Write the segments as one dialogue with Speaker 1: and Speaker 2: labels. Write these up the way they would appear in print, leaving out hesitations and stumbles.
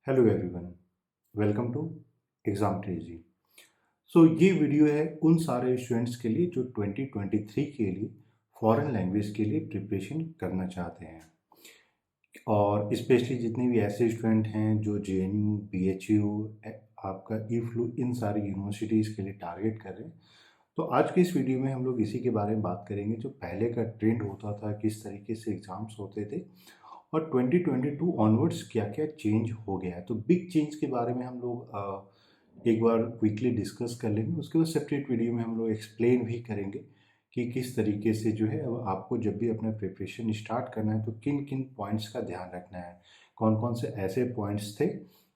Speaker 1: Hello everyone, welcome to exam ट्रेजी। ये video है उन सारे स्टूडेंट्स के लिए जो 2023 के लिए फॉरेन लैंग्वेज के लिए प्रिपरेशन करना चाहते हैं, और स्पेशली जितने भी ऐसे स्टूडेंट हैं जो जेएनयू, बीएचयू, आपका ईफ्लू, इन सारी यूनिवर्सिटीज़ के लिए टारगेट कर रहे हैं। तो आज के इस वीडियो में हम लोग इसी के बारे में बात करेंगे, जो पहले का ट्रेंड होता था, किस तरीके से एग्ज़ाम्स होते थे, और 2022 ऑनवर्ड्स क्या क्या चेंज हो गया है। तो बिग चेंज के बारे में हम लोग एक बार क्विकली डिस्कस कर लेंगे। उसके बाद सेपरेट वीडियो में हम लोग एक्सप्लेन भी करेंगे कि किस तरीके से जो है अब आपको जब भी अपना प्रिपरेशन स्टार्ट करना है तो किन किन पॉइंट्स का ध्यान रखना है। कौन कौन से ऐसे पॉइंट्स थे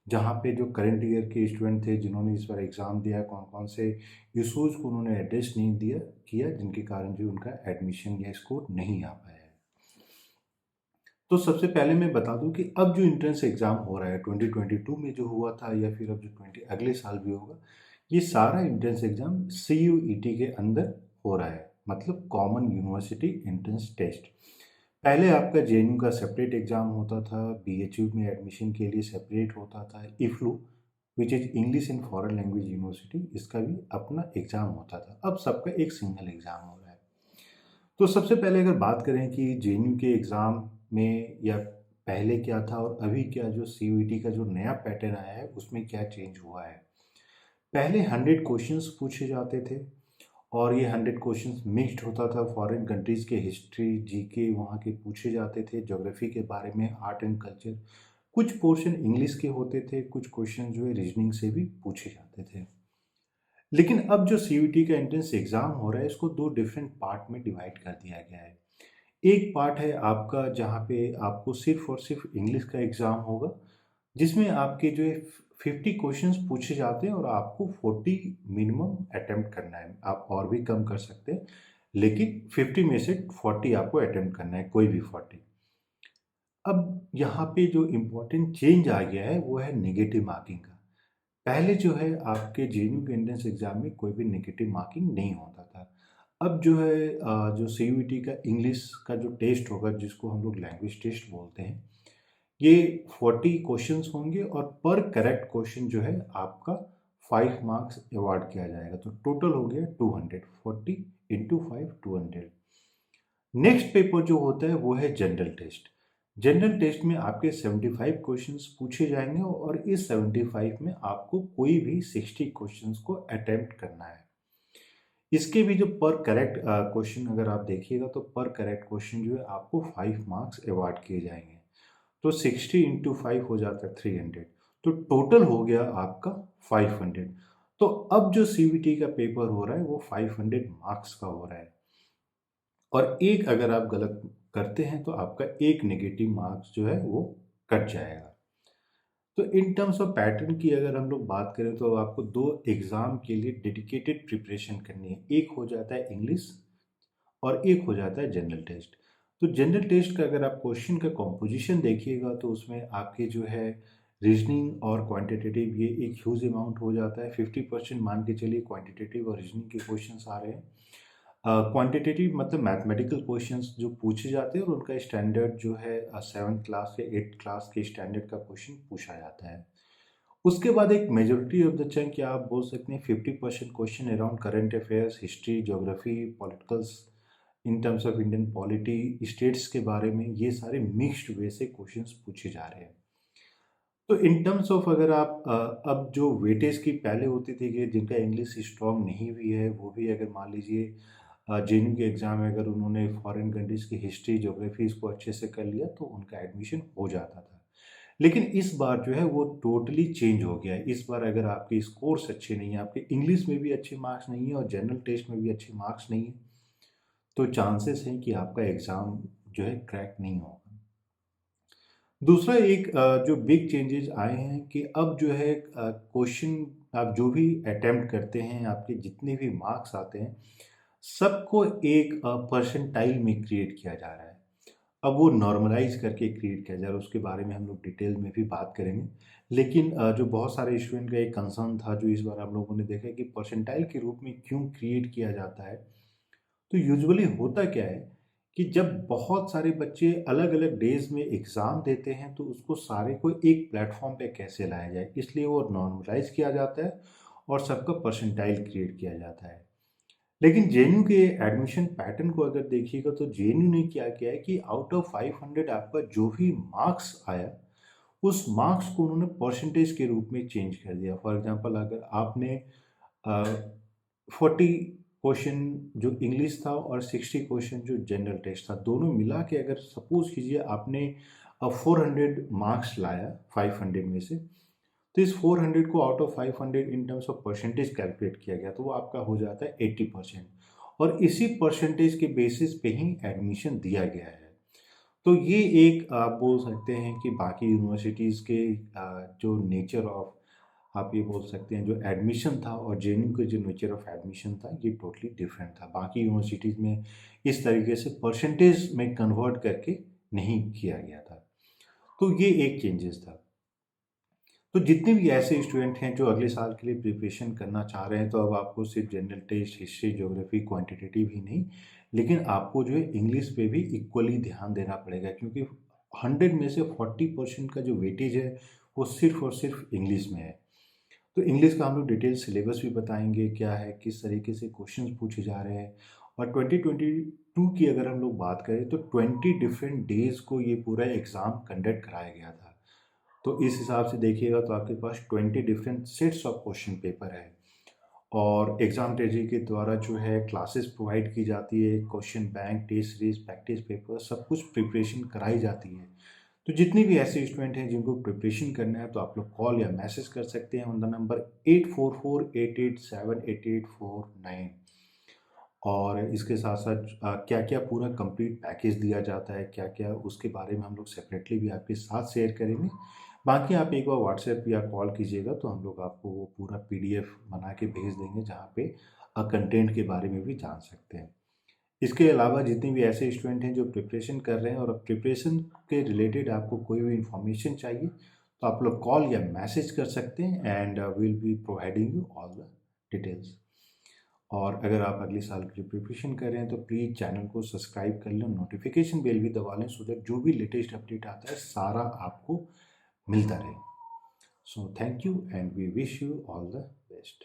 Speaker 1: जहाँ पे जो करंट ईयर के स्टूडेंट थे जिन्होंने इस बार एग्ज़ाम दिया, कौन कौन से इशूज़ को उन्होंने एड्रेस नहीं दिया किया, जिनके कारण जो उनका एडमिशन या स्कोर नहीं आ पाया है। तो सबसे पहले मैं बता दूं कि अब जो एंट्रेंस एग्ज़ाम हो रहा है 2022 में जो हुआ था, या फिर अब जो 20 अगले साल भी होगा, ये सारा एंट्रेंस एग्ज़ाम CUET के अंदर हो रहा है, मतलब कॉमन यूनिवर्सिटी एंट्रेंस टेस्ट। पहले आपका जेएनयू का सेपरेट एग्ज़ाम होता था, बीएचयू में एडमिशन के लिए सेपरेट होता था, EFLU which is English in foreign language university, इसका भी अपना एग्ज़ाम होता था। अब सबका एक सिंगल एग्ज़ाम हो रहा है। तो सबसे पहले अगर बात करें कि जेएनयू के एग्ज़ाम में या पहले क्या था और अभी क्या, जो सीयूईटी का जो नया पैटर्न आया है उसमें क्या चेंज हुआ है। पहले 100 क्वेश्चंस पूछे जाते थे, और ये 100 क्वेश्चंस मिक्स्ड होता था। फॉरेन कंट्रीज़ के हिस्ट्री, जीके वहाँ के पूछे जाते थे, ज्योग्राफी के बारे में, आर्ट एंड कल्चर, कुछ पोर्शन इंग्लिश के होते थे, कुछ क्वेश्चन जो है रीजनिंग से भी पूछे जाते थे। लेकिन अब जो सीयूईटी का एंट्रेंस एग्ज़ाम हो रहा है, इसको दो डिफरेंट पार्ट में डिवाइड कर दिया गया है। एक पार्ट है आपका जहाँ पे आपको सिर्फ और सिर्फ इंग्लिश का एग्ज़ाम होगा, जिसमें आपके जो है 50 क्वेश्चंस पूछे जाते हैं और आपको 40 मिनिमम अटेम्प्ट करना है। आप और भी कम कर सकते हैं, लेकिन 50 में से 40 आपको अटेम्प्ट करना है, कोई भी 40। अब यहाँ पे जो इम्पोर्टेंट चेंज आ गया है वो है नेगेटिव मार्किंग का। पहले जो है आपके जेएनयू के एंट्रेंस एग्ज़ाम में कोई भी नेगेटिव मार्किंग नहीं होता था। अब जो है जो सीयूईटी का इंग्लिश का जो टेस्ट होगा, जिसको हम लोग लैंग्वेज टेस्ट बोलते हैं, ये 40 क्वेश्चंस होंगे, और पर करेक्ट क्वेश्चन जो है आपका 5 मार्क्स अवार्ड किया जाएगा। तो टोटल हो गया 200, 40 इंटू 5, 200। नेक्स्ट पेपर जो होता है वो है जनरल टेस्ट। जनरल टेस्ट में आपके 75 क्वेश्चंस पूछे जाएंगे, और इस 75 में आपको कोई भी 60 क्वेश्चंस को अटेम्प्ट करना है। इसके भी जो पर करेक्ट क्वेश्चन अगर आप देखिएगा, तो पर करेक्ट क्वेश्चन जो है आपको 5 मार्क्स अवार्ड किए जाएंगे। तो 60 इंटू 5 हो जाता है 300। तो टोटल हो गया आपका 500। तो अब जो सीवीटी का पेपर हो रहा है वो 500 मार्क्स का हो रहा है, और एक अगर आप गलत करते हैं तो आपका एक नेगेटिव मार्क्स जो है वो कट जाएगा। तो इन टर्म्स ऑफ पैटर्न की अगर हम लोग बात करें, तो आपको दो एग्ज़ाम के लिए डेडिकेटेड प्रिपरेशन करनी है। एक हो जाता है इंग्लिश, और एक हो जाता है जनरल टेस्ट। तो जनरल टेस्ट का अगर आप क्वेश्चन का कॉम्पोजिशन देखिएगा, तो उसमें आपके जो है रीजनिंग और क्वांटिटेटिव, ये एक ह्यूज अमाउंट हो जाता है। 50% मान के चलिए क्वांटिटेटिव और रीजनिंग के क्वेश्चंस आ रहे हैं। क्वांटिटेटिव मतलब मैथमेटिकल क्वेश्चंस जो पूछे जाते हैं, और उनका स्टैंडर्ड जो है 7th क्लास या 8th क्लास के स्टैंडर्ड का क्वेश्चन पूछा जाता है। उसके बाद एक मेजोरिटी ऑफ द चंक, या आप बोल सकते हैं 50% question around current affairs, history, geography, politicals, in terms of Indian polity, states के बारे में, ये सारे मिक्स्ड वे से क्वेश्चंस पूछे जा रहे हैं। तो इन टर्म्स ऑफ अगर आप अब जो वेटेज की पहले होती थी कि जिनका इंग्लिश स्ट्रॉन्ग नहीं हुई है, वो भी अगर मान लीजिए जेएनयू के एग्ज़ाम में अगर उन्होंने फॉरेन कंट्रीज़ की हिस्ट्री, ज्योग्राफी इसको अच्छे से कर लिया, तो उनका एडमिशन हो जाता था। लेकिन इस बार जो है वो टोटली चेंज हो गया है। इस बार अगर आपके स्कोर्स अच्छे नहीं हैं, आपके इंग्लिश में भी अच्छे मार्क्स नहीं है और जनरल टेस्ट में भी अच्छे मार्क्स नहीं है, तो चांसेस हैं कि आपका एग्ज़ाम जो है क्रैक नहीं होगा। दूसरा एक जो बिग चेंजेस आए हैं कि अब जो है क्वेश्चन आप जो भी अटेम्प्ट करते हैं, आपके जितने भी मार्क्स आते हैं, सबको एक परसेंटाइल में क्रिएट किया जा रहा है। अब वो नॉर्मलाइज करके क्रिएट किया जा रहा है, उसके बारे में हम लोग डिटेल में भी बात करेंगे। लेकिन जो बहुत सारे स्टूडेंट का एक कंसर्न था, जो इस बार हम लोगों ने देखा कि परसेंटाइल के रूप में क्यों क्रिएट किया जाता है। तो यूजुअली होता क्या है कि जब बहुत सारे बच्चे अलग अलग डेज में एग्ज़ाम देते हैं तो उसको सारे को एक प्लेटफॉर्म पे कैसे लाया जाए, इसलिए वो नॉर्मलाइज किया जाता है और सबका परसेंटाइल क्रिएट किया जाता है। लेकिन जेएनयू के एडमिशन पैटर्न को अगर देखिएगा तो जेएनयू ने क्या किया है कि आउट ऑफ 500 आपका जो भी मार्क्स आया उस मार्क्स को उन्होंने परसेंटेज के रूप में चेंज कर दिया। फॉर एग्जांपल अगर आपने 40 क्वेश्चन जो इंग्लिश था और 60 क्वेश्चन जो जनरल टेस्ट था, दोनों मिला के अगर सपोज कीजिए आपने 400 मार्क्स लाया 500 में से, तो इस 400 को out of 500 in terms of percentage calculate किया गया तो वो आपका हो जाता है 80%। और इसी परसेंटेज के बेसिस पे ही एडमिशन दिया गया है। तो ये एक आप बोल सकते हैं कि बाकी यूनिवर्सिटीज़ के जो नेचर ऑफ, आप ये बोल सकते हैं जो एडमिशन था और जेएनयू के जो नेचर ऑफ एडमिशन था ये टोटली डिफरेंट था। बाकी यूनिवर्सिटीज़ में इस तरीके से परसेंटेज में कन्वर्ट करके नहीं किया गया था। तो ये एक चेंजेस था। तो जितने भी ऐसे स्टूडेंट हैं जो अगले साल के लिए प्रिपरेशन करना चाह रहे हैं, तो अब आपको सिर्फ general test, history, geography, quantitative ही नहीं, लेकिन आपको जो है इंग्लिश पे भी इक्वली ध्यान देना पड़ेगा, क्योंकि 100 में से 40% का जो वेटेज है वो सिर्फ और सिर्फ इंग्लिश में है। तो इंग्लिश का हम लोग डिटेल सिलेबस भी बताएंगे, क्या है, किस तरीके से क्वेश्चंस पूछे जा रहे हैं। और 2022 की अगर हम लोग बात करें तो 20 डिफरेंट डेज को ये पूरा एग्ज़ाम कंडक्ट कराया गया था। तो इस हिसाब से देखिएगा तो आपके पास 20 different sets of question paper है। और एग्ज़ाम ट्रेजरी के द्वारा जो है क्लासेस प्रोवाइड की जाती है, question bank, test series, practice paper, सब कुछ प्रिपरेशन कराई जाती है। तो जितने भी ऐसे स्टूडेंट हैं जिनको प्रिपरेशन करना है तो आप लोग कॉल या मैसेज कर सकते हैं ऑन द नंबर 8448878849। और इसके साथ साथ क्या क्या पूरा कंप्लीट पैकेज दिया जाता है, क्या क्या, उसके बारे में हम लोग सेपरेटली भी आपके साथ शेयर करेंगे। बाकी आप एक बार व्हाट्सएप या कॉल कीजिएगा तो हम लोग आपको वो पूरा पीडीएफ बना के भेज देंगे जहाँ पे कंटेंट के बारे में भी जान सकते हैं। इसके अलावा जितने भी ऐसे स्टूडेंट हैं जो प्रिपरेशन कर रहे हैं और प्रिपरेशन के रिलेटेड आपको कोई भी इंफॉर्मेशन चाहिए तो आप लोग कॉल या मैसेज कर सकते हैं and will be providing you all the details. और अगर आप अगले साल के लिए प्रिपरेशन कर रहे हैं तो प्लीज़ चैनल को सब्सक्राइब कर लें, नोटिफिकेशन बेल भी दबा लें, सो दैट जो भी लेटेस्ट अपडेट आता है सारा आपको मिलता रहे। So thank you and we wish you all the best.